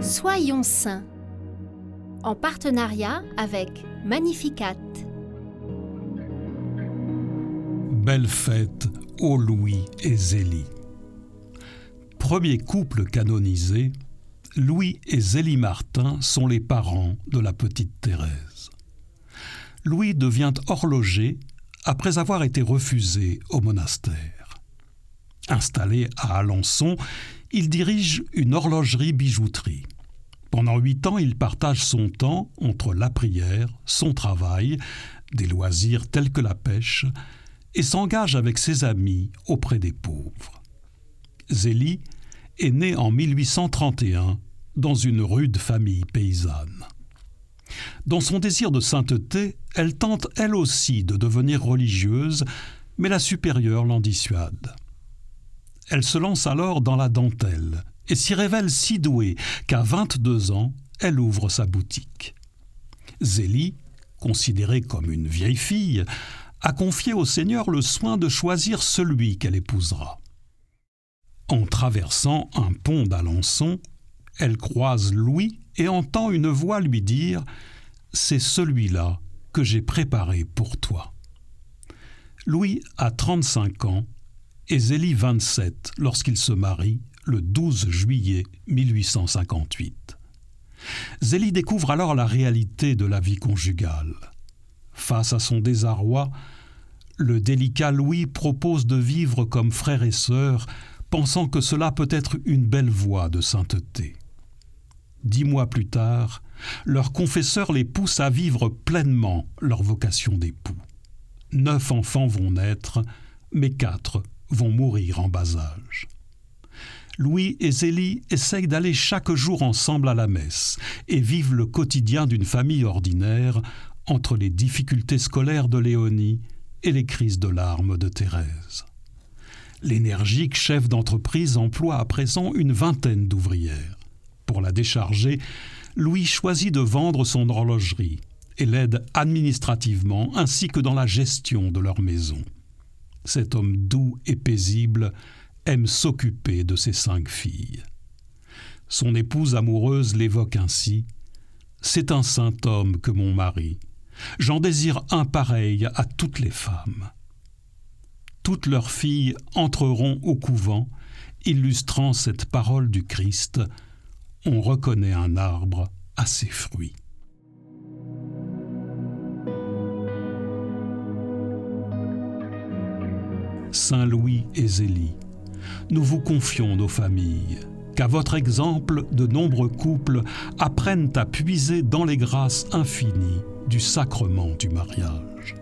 Soyons saints, en partenariat avec Magnificat. Belle fête aux Louis et Zélie. Premier couple canonisé, Louis et Zélie Martin sont les parents de la petite Thérèse. Louis devient horloger après avoir été refusé au monastère. Installé à Alençon, il dirige une horlogerie-bijouterie. Pendant 8 ans, il partage son temps entre la prière, son travail, des loisirs tels que la pêche, et s'engage avec ses amis auprès des pauvres. Zélie est née en 1831 dans une rude famille paysanne. Dans son désir de sainteté, elle tente elle aussi de devenir religieuse, mais la supérieure l'en dissuade. Elle se lance alors dans la dentelle et s'y révèle si douée qu'à 22 ans, elle ouvre sa boutique. Zélie, considérée comme une vieille fille, a confié au Seigneur le soin de choisir celui qu'elle épousera. En traversant un pont d'Alençon, elle croise Louis et entend une voix lui dire « C'est celui-là que j'ai préparé pour toi ». Louis a 35 ans et Zélie 27 lorsqu'ils se marient le 12 juillet 1858. Zélie découvre alors la réalité de la vie conjugale. Face à son désarroi, le délicat Louis propose de vivre comme frère et sœur, pensant que cela peut être une belle voie de sainteté. 10 mois plus tard, leur confesseur les pousse à vivre pleinement leur vocation d'époux. 9 enfants vont naître, mais 4 vont mourir en bas âge. Louis et Zélie essayent d'aller chaque jour ensemble à la messe et vivent le quotidien d'une famille ordinaire entre les difficultés scolaires de Léonie et les crises de larmes de Thérèse. L'énergique chef d'entreprise emploie à présent une 20aine d'ouvrières. Pour la décharger, Louis choisit de vendre son horlogerie et l'aide administrativement ainsi que dans la gestion de leur maison. Cet homme doux et paisible aime s'occuper de ses 5 filles. Son épouse amoureuse l'évoque ainsi « C'est un saint homme que mon mari. J'en désire un pareil à toutes les femmes. » Toutes leurs filles entreront au couvent, illustrant cette parole du Christ « On reconnaît un arbre à ses fruits. » Saint Louis et Zélie, nous vous confions nos familles, qu'à votre exemple, de nombreux couples apprennent à puiser dans les grâces infinies du sacrement du mariage.